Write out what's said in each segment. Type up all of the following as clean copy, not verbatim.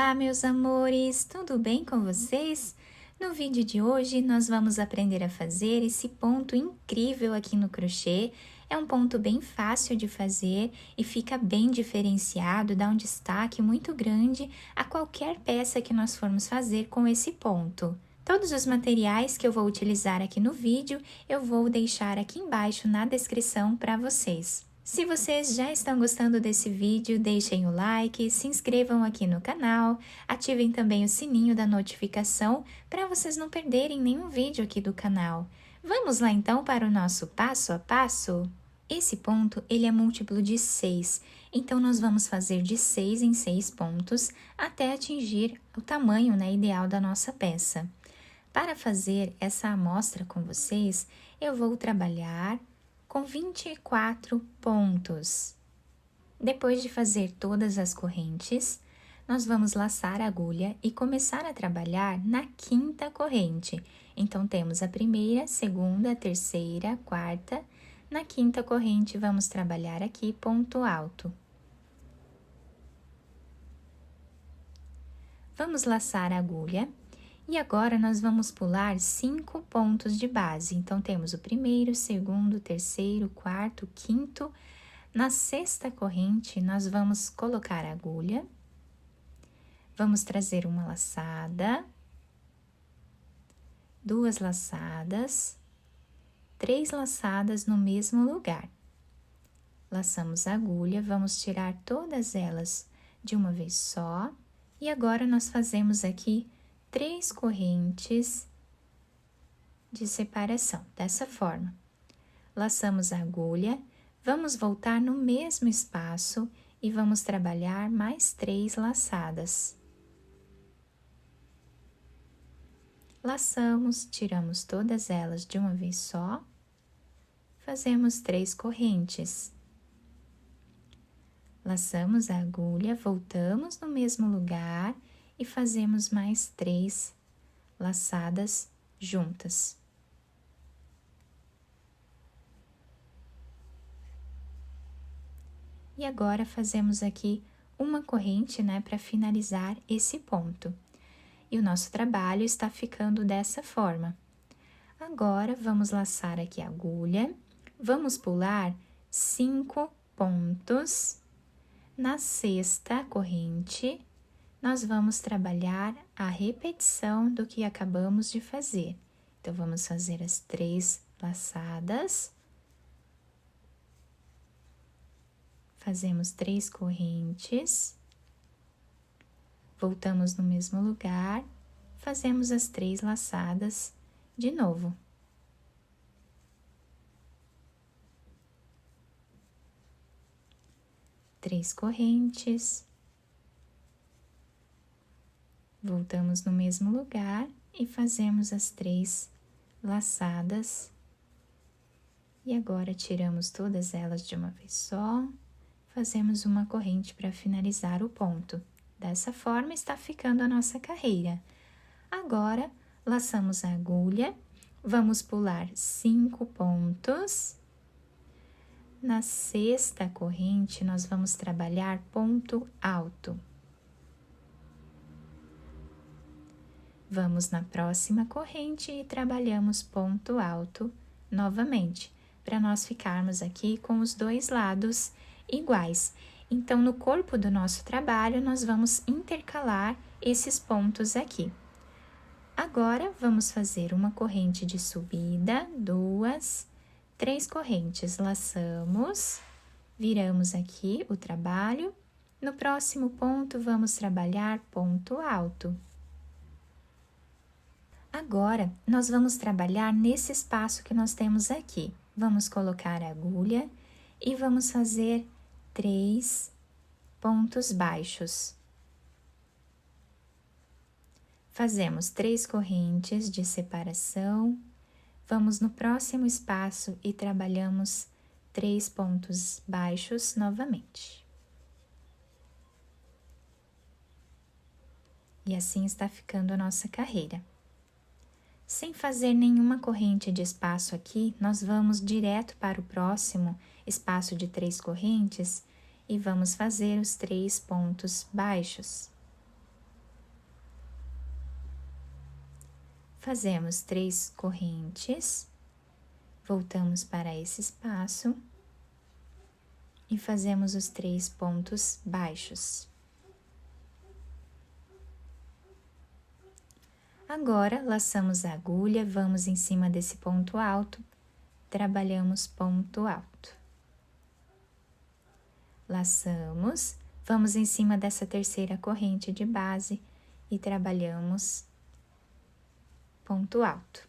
Olá, meus amores, tudo bem com vocês? No vídeo de hoje, nós vamos aprender a fazer esse ponto incrível aqui no crochê. É um ponto bem fácil de fazer e fica bem diferenciado, dá um destaque muito grande a qualquer peça que nós formos fazer com esse ponto. Todos os materiais que eu vou utilizar aqui no vídeo, eu vou deixar aqui embaixo na descrição para vocês. Se vocês já estão gostando desse vídeo, deixem o like, se inscrevam aqui no canal, ativem também o sininho da notificação para vocês não perderem nenhum vídeo aqui do canal. Vamos lá então para o nosso passo a passo? Esse ponto ele é múltiplo de 6, então nós vamos fazer de 6 em 6 pontos até atingir o tamanho ideal da nossa peça. Para fazer essa amostra com vocês, eu vou trabalhar com 24 pontos. Depois de fazer todas as correntes, nós vamos laçar a agulha e começar a trabalhar na quinta corrente. Então, temos a primeira, segunda, terceira, quarta. Na quinta corrente, vamos trabalhar aqui ponto alto. Vamos laçar a agulha. E agora, nós vamos pular 5 pontos de base. Então, temos o primeiro, segundo, terceiro, quarto, quinto. Na sexta corrente, nós vamos colocar a agulha. Vamos trazer uma laçada, 2 laçadas, 3 laçadas no mesmo lugar. Laçamos a agulha, vamos tirar todas elas de uma vez só. E agora, nós fazemos aqui 3 correntes de separação, dessa forma. Laçamos a agulha, vamos voltar no mesmo espaço e vamos trabalhar mais 3 laçadas. Laçamos, tiramos todas elas de uma vez só, fazemos 3 correntes. Laçamos a agulha, voltamos no mesmo lugar e fazemos mais 3 laçadas juntas. E agora, fazemos aqui uma corrente, para finalizar esse ponto. E o nosso trabalho está ficando dessa forma. Agora, vamos laçar aqui a agulha, vamos pular 5 pontos. Na sexta corrente, nós vamos trabalhar a repetição do que acabamos de fazer. Então, vamos fazer as 3 laçadas. Fazemos 3 correntes. Voltamos no mesmo lugar, fazemos as 3 laçadas de novo. Três correntes. Voltamos no mesmo lugar e fazemos as 3 laçadas. E agora, tiramos todas elas de uma vez só, fazemos uma corrente para finalizar o ponto. Dessa forma, está ficando a nossa carreira. Agora, laçamos a agulha, vamos pular 5 pontos. Na sexta corrente, nós vamos trabalhar ponto alto. Vamos na próxima corrente e trabalhamos ponto alto novamente, para nós ficarmos aqui com os 2 lados iguais. Então, no corpo do nosso trabalho, nós vamos intercalar esses pontos aqui. Agora, vamos fazer uma corrente de subida, 2, 3 correntes, laçamos, viramos aqui o trabalho. No próximo ponto, vamos trabalhar ponto alto. Agora, nós vamos trabalhar nesse espaço que nós temos aqui. Vamos colocar a agulha e vamos fazer 3 pontos baixos. Fazemos 3 correntes de separação. Vamos no próximo espaço e trabalhamos 3 pontos baixos novamente. E assim está ficando a nossa carreira. Sem fazer nenhuma corrente de espaço aqui, nós vamos direto para o próximo espaço de 3 correntes e vamos fazer os 3 pontos baixos. Fazemos 3 correntes, voltamos para esse espaço e fazemos os 3 pontos baixos. Agora, laçamos a agulha, vamos em cima desse ponto alto, trabalhamos ponto alto. Laçamos, vamos em cima dessa terceira corrente de base e trabalhamos ponto alto.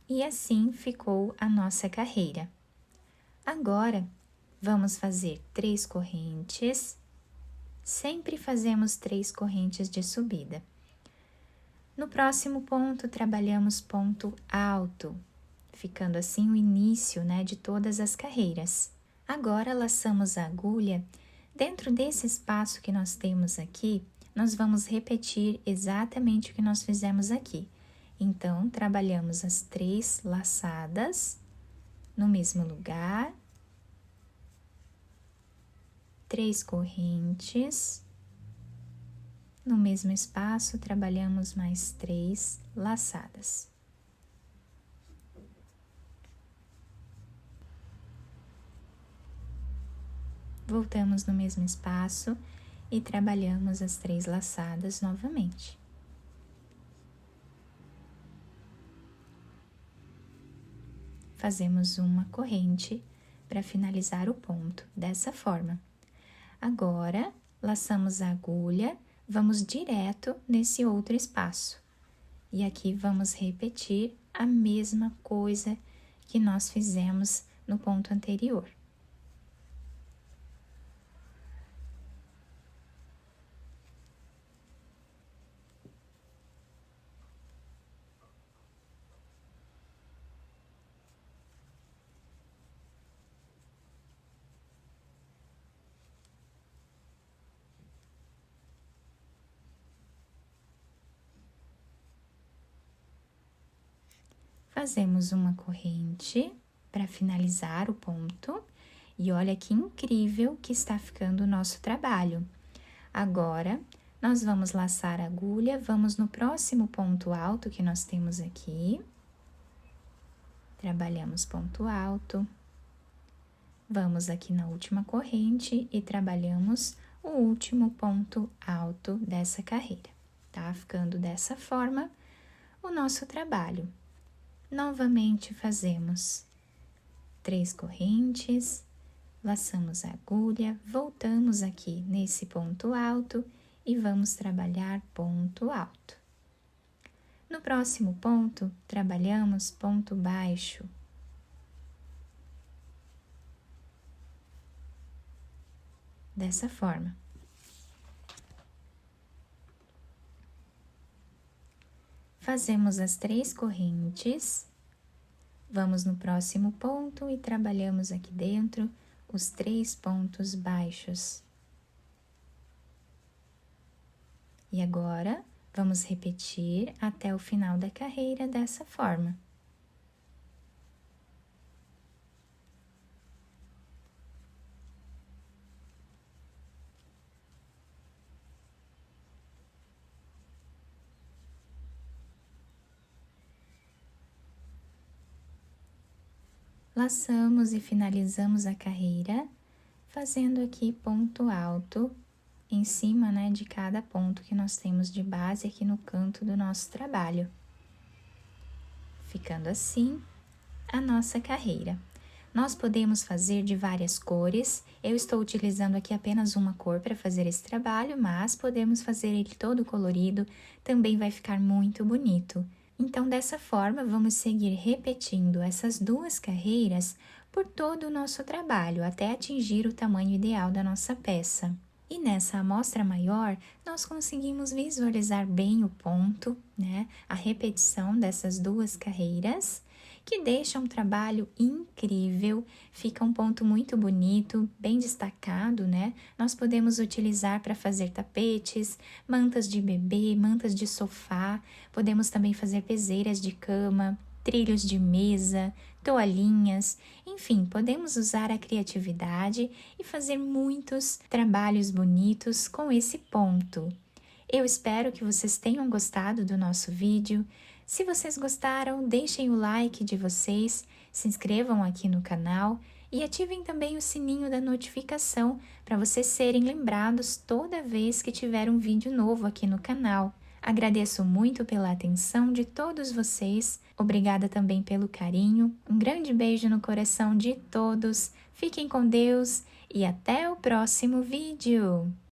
E assim ficou a nossa carreira. Agora, vamos fazer 3 correntes, sempre fazemos 3 correntes de subida. No próximo ponto, trabalhamos ponto alto, ficando assim o início, né, de todas as carreiras. Agora, laçamos a agulha. Dentro desse espaço que nós temos aqui, nós vamos repetir exatamente o que nós fizemos aqui. Então, trabalhamos as 3 laçadas no mesmo lugar, 3 correntes, no mesmo espaço, trabalhamos mais 3 laçadas. Voltamos no mesmo espaço e trabalhamos as 3 laçadas novamente. Fazemos uma corrente para finalizar o ponto, dessa forma. Agora, laçamos a agulha, vamos direto nesse outro espaço. E aqui vamos repetir a mesma coisa que nós fizemos no ponto anterior. Fazemos uma corrente para finalizar o ponto e olha que incrível que está ficando o nosso trabalho. Agora, nós vamos laçar a agulha, vamos no próximo ponto alto que nós temos aqui. Trabalhamos ponto alto. Vamos aqui na última corrente e trabalhamos o último ponto alto dessa carreira, tá? Ficando dessa forma o nosso trabalho. Novamente fazemos 3 correntes, laçamos a agulha, voltamos aqui nesse ponto alto e vamos trabalhar ponto alto. No próximo ponto, trabalhamos ponto baixo. Dessa forma. Fazemos as 3 correntes, vamos no próximo ponto e trabalhamos aqui dentro os 3 pontos baixos. E agora, vamos repetir até o final da carreira dessa forma. Laçamos e finalizamos a carreira, fazendo aqui ponto alto em cima, né, de cada ponto que nós temos de base aqui no canto do nosso trabalho. Ficando assim a nossa carreira. Nós podemos fazer de várias cores, eu estou utilizando aqui apenas uma cor para fazer esse trabalho, mas podemos fazer ele todo colorido, também vai ficar muito bonito. Então, dessa forma, vamos seguir repetindo essas 2 carreiras por todo o nosso trabalho, até atingir o tamanho ideal da nossa peça. E nessa amostra maior, nós conseguimos visualizar bem o ponto, né? A repetição dessas 2 carreiras, que deixa um trabalho incrível, fica um ponto muito bonito, bem destacado, né? Nós podemos utilizar para fazer tapetes, mantas de bebê, mantas de sofá, podemos também fazer peseiras de cama, trilhos de mesa, toalhinhas, enfim, podemos usar a criatividade e fazer muitos trabalhos bonitos com esse ponto. Eu espero que vocês tenham gostado do nosso vídeo. Se vocês gostaram, deixem o like de vocês, se inscrevam aqui no canal e ativem também o sininho da notificação para vocês serem lembrados toda vez que tiver um vídeo novo aqui no canal. Agradeço muito pela atenção de todos vocês, obrigada também pelo carinho, um grande beijo no coração de todos, fiquem com Deus e até o próximo vídeo!